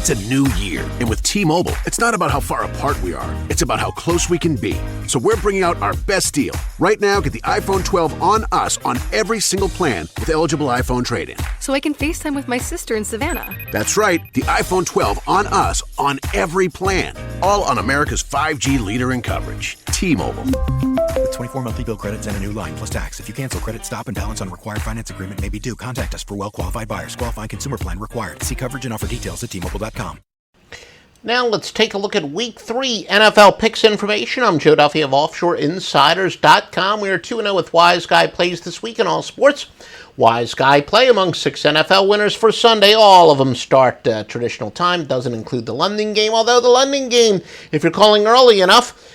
It's a new year, and with T-Mobile, it's not about how far apart we are. It's about how close we can be. So we're bringing out our best deal. Right now, get the iPhone 12 on us on every single plan with eligible iPhone trade-in. So I can FaceTime with my sister in Savannah. That's right, the iPhone 12 on us on every plan. All on America's 5G leader in coverage. T-Mobile. With 24 monthly bill credits and a new line plus tax. If you cancel, credit stop and balance on required finance agreement may be due. Contact us for well-qualified buyers. Qualifying consumer plan required. See coverage and offer details at T-Mobile.com. Now let's take a look at Week 3 NFL picks information. I'm Joe Duffy of OffshoreInsiders.com. We are 2-0 with Wise Guy plays this week in all sports. Wise Guy play among 6 NFL winners for Sunday. All of them start traditional time. Doesn't include the London game, although the London game, if you're calling early enough,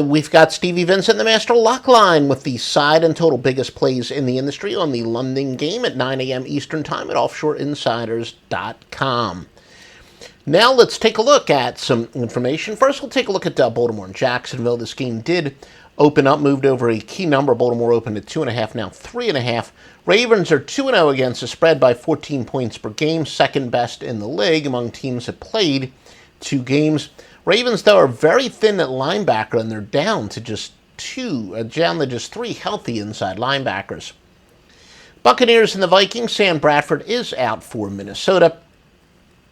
we've got Stevie Vincent, the Master Lock Line, with the side and total biggest plays in the industry on the London game at 9 a.m. Eastern Time at OffshoreInsiders.com. Now let's take a look at some information. First, we'll take a look at Baltimore and Jacksonville. This game did open up, moved over a key number. Baltimore opened at 2.5, now 3.5. Ravens are 2-0 against the spread by 14 points per game, second best in the league among teams that played 2 games. Ravens, though, are very thin at linebacker, and they're down to just 3 healthy inside linebackers. Buccaneers and the Vikings, Sam Bradford is out for Minnesota.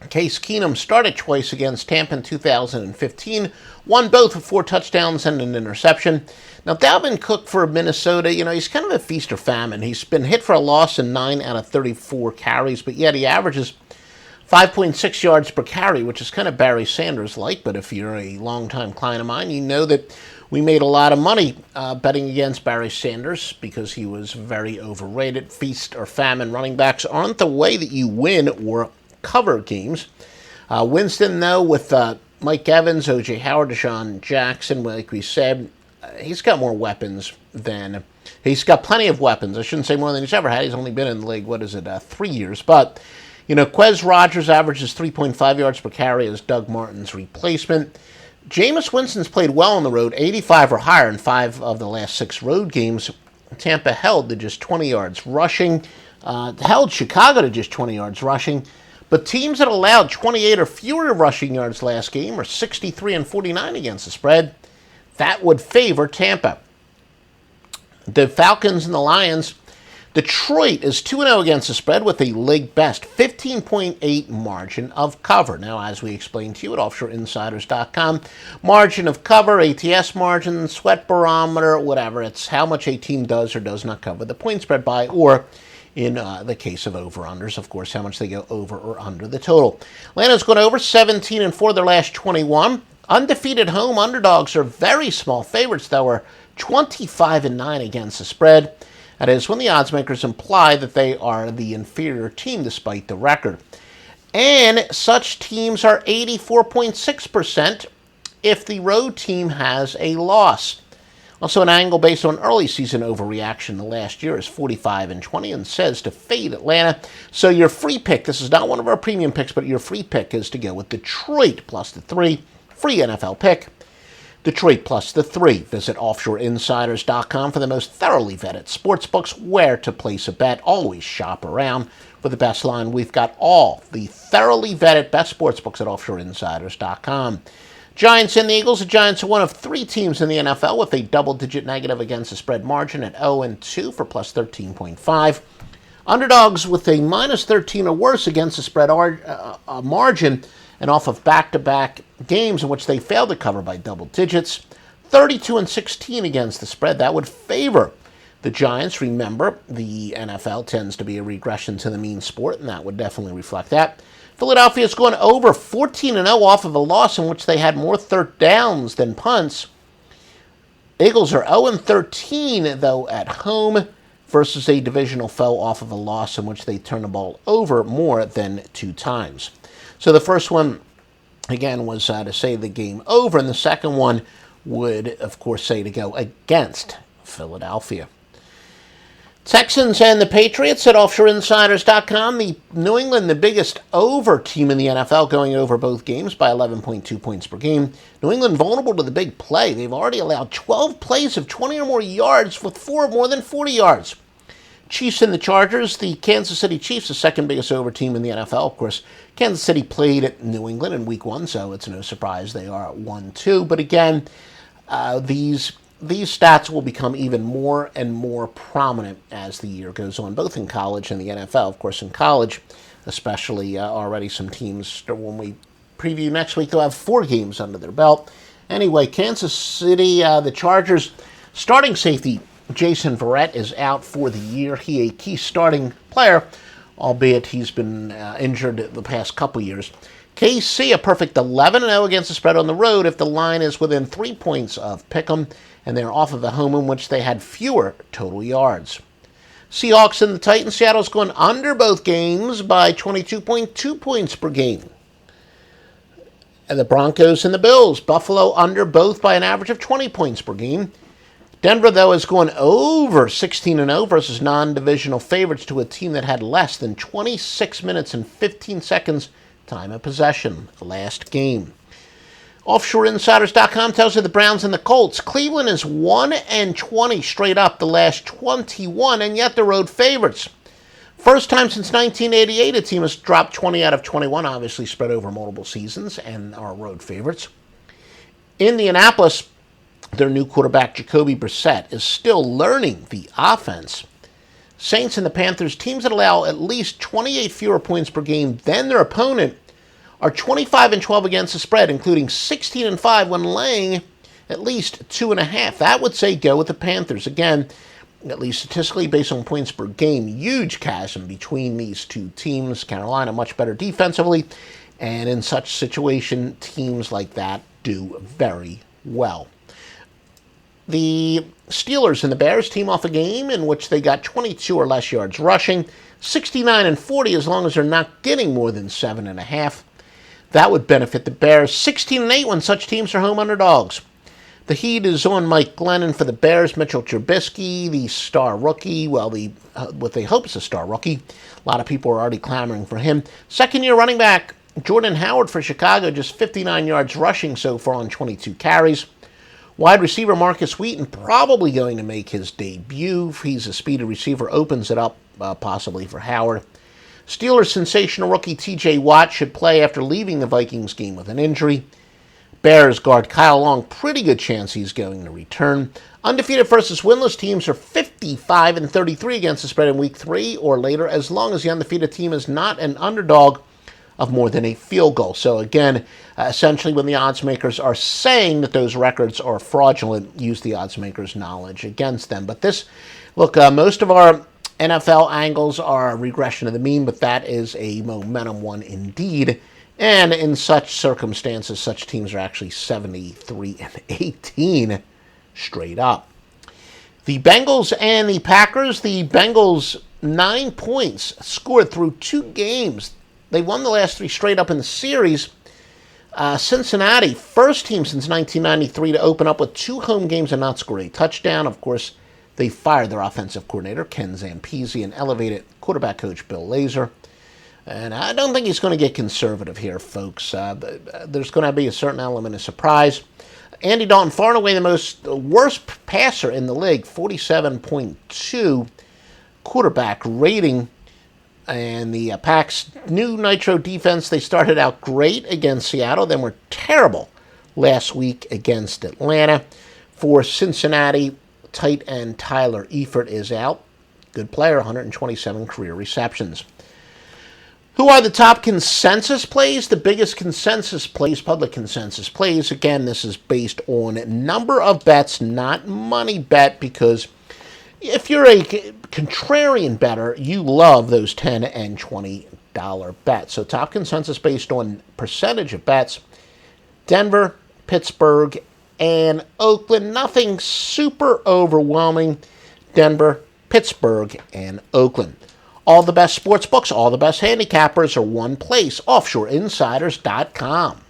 Case Keenum started twice against Tampa in 2015, won both with 4 touchdowns and an interception. Now, Dalvin Cook for Minnesota, he's kind of a feast or famine. He's been hit for a loss in 9 out of 34 carries, but yet he averages 5.6 yards per carry, which is kind of Barry Sanders-like, but if you're a longtime client of mine, you know that we made a lot of money betting against Barry Sanders because he was very overrated. Feast or famine running backs aren't the way that you win or cover games. Winston, though, with Mike Evans, O.J. Howard, Deshaun Jackson, like we said, he's got more weapons than... He's got plenty of weapons. I shouldn't say more than he's ever had. He's only been in the league, 3 years. But, Quez Rogers averages 3.5 yards per carry as Doug Martin's replacement. Jameis Winston's played well on the road, 85 or higher in 5 of the last 6 road games. Tampa held to just 20 yards rushing. Held Chicago to just 20 yards rushing. But teams that allowed 28 or fewer rushing yards last game are 63 and 49 against the spread. That would favor Tampa. The Falcons and the Lions. Detroit is 2-0 against the spread with a league best 15.8 margin of cover. Now, as we explained to you at OffshoreInsiders.com, margin of cover, ATS margin, sweat barometer, whatever. It's how much a team does or does not cover the point spread by, or in the case of over-unders, of course, how much they go over or under the total. Atlanta's gone over 17 and 4 their last 21. Undefeated home underdogs are very small favorites, though, are 25 and 9 against the spread. That is when the odds makers imply that they are the inferior team despite the record. And such teams are 84.6% if the road team has a loss. Also, an angle based on early season overreaction the last year is 45 and 20 and says to fade Atlanta. So your free pick, this is not one of our premium picks, but your free pick is to go with Detroit plus the 3. Free NFL pick, Detroit plus the 3. Visit OffshoreInsiders.com for the most thoroughly vetted sportsbooks, where to place a bet. Always shop around for the best line. We've got all the thoroughly vetted best sportsbooks at OffshoreInsiders.com. Giants and the Eagles. The Giants are one of 3 teams in the NFL with a double-digit negative against the spread margin at 0-2 for plus 13.5. Underdogs with a minus 13 or worse against the spread margin and off of back-to-back games in which they failed to cover by double digits. 32 and 16 against the spread. That would favor the Giants. Remember, the NFL tends to be a regression to the mean sport, and that would definitely reflect that. Philadelphia's going over 14-0 off of a loss in which they had more third downs than punts. Eagles are 0-13, though, at home versus a divisional foe off of a loss in which they turn the ball over more than 2 times. So the first one, again, was to say the game over, and the second one would, of course, say to go against Philadelphia. Texans and the Patriots at OffshoreInsiders.com. The New England, the biggest over team in the NFL, going over both games by 11.2 points per game. New England vulnerable to the big play. They've already allowed 12 plays of 20 or more yards with 4 of more than 40 yards. Chiefs and the Chargers. The Kansas City Chiefs, the second biggest over team in the NFL. Of course, Kansas City played at New England in Week 1, so it's no surprise they are at 1-2. But again, these stats will become even more and more prominent as the year goes on, both in college and the NFL. Of course, in college, especially already some teams, when we preview next week, they'll have 4 games under their belt. Anyway, Kansas City, the Chargers, starting safety Jason Verrett is out for the year. He a key starting player, albeit he's been injured the past couple years. KC, a perfect 11-0 against the spread on the road if the line is within 3 points of Pick'em, and they're off of a home in which they had fewer total yards. Seahawks and the Titans. Seattle's going under both games by 22.2 points per game. And the Broncos and the Bills. Buffalo under both by an average of 20 points per game. Denver, though, is going over 16-0 versus non-divisional favorites to a team that had less than 26 minutes and 15 seconds time of possession last game. OffshoreInsiders.com tells you the Browns and the Colts. Cleveland is 1-20 straight up the last 21, and yet the road favorites. First time since 1988 a team has dropped 20 out of 21, obviously spread over multiple seasons, and are road favorites. Indianapolis, their new quarterback Jacoby Brissett is still learning the offense. Saints and the Panthers, teams that allow at least 28 fewer points per game than their opponent, are 25-12 against the spread, including 16-5 when laying at least 2.5. That would say go with the Panthers. Again, at least statistically, based on points per game, huge chasm between these two teams. Carolina much better defensively, and in such situation, teams like that do very well. The Steelers and the Bears team off a game in which they got 22 or less yards rushing, 69-40 as long as they're not getting more than 7.5. That would benefit the Bears. 16-8 when such teams are home underdogs. The heat is on Mike Glennon for the Bears. Mitchell Trubisky, the star rookie, well, what they hope is a star rookie. A lot of people are already clamoring for him. Second-year running back Jordan Howard for Chicago, just 59 yards rushing so far on 22 carries. Wide receiver Marcus Wheaton probably going to make his debut. He's a speedy receiver, opens it up possibly for Howard. Steelers sensational rookie TJ Watt should play after leaving the Vikings game with an injury. Bears guard Kyle Long, pretty good chance he's going to return. Undefeated versus winless teams are 55-33 against the spread in week 3 or later, as long as the undefeated team is not an underdog of more than a field goal. So again, essentially when the odds makers are saying that those records are fraudulent, use the odds makers' knowledge against them. But this, look, most of our NFL angles are regression of the mean, but that is a momentum one indeed. And in such circumstances, such teams are actually 73-18 straight up. The Bengals and the Packers. The Bengals 9 points scored through 2 games. They won the last 3 straight up in the series. Cincinnati, first team since 1993 to open up with 2 home games and not score a touchdown. Of course, they fired their offensive coordinator, Ken Zampese, and elevated quarterback coach Bill Lazor. And I don't think he's going to get conservative here, folks. There's going to be a certain element of surprise. Andy Dalton, far and away the worst passer in the league, 47.2 quarterback rating. And the Packs' new Nitro defense, they started out great against Seattle, then were terrible last week against Atlanta. For Cincinnati, tight end Tyler Eifert is out. Good player, 127 career receptions. Who are the top consensus plays? The biggest consensus plays, public consensus plays. Again, this is based on number of bets, not money bet, because if you're a contrarian bettor, you love those $10 and $20 bets. So top consensus based on percentage of bets, Denver, Pittsburgh, and Oakland. Nothing super overwhelming. Denver, Pittsburgh, and Oakland. All the best sportsbooks, all the best handicappers are one place, OffshoreInsiders.com.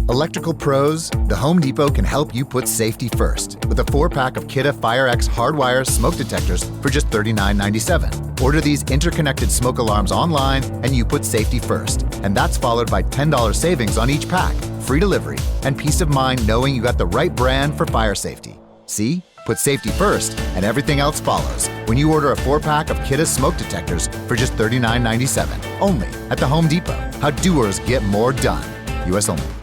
Electrical pros, the Home Depot can help you put safety first with a 4-pack of Kidde FireX hardwire smoke detectors for just $39.97. Order these interconnected smoke alarms online and you put safety first. And that's followed by $10 savings on each pack, free delivery, and peace of mind knowing you got the right brand for fire safety. See? put safety first, and everything else follows when you order a 4-pack of Kidde smoke detectors for just $39.97. Only at the Home Depot. How doers get more done. U.S. only.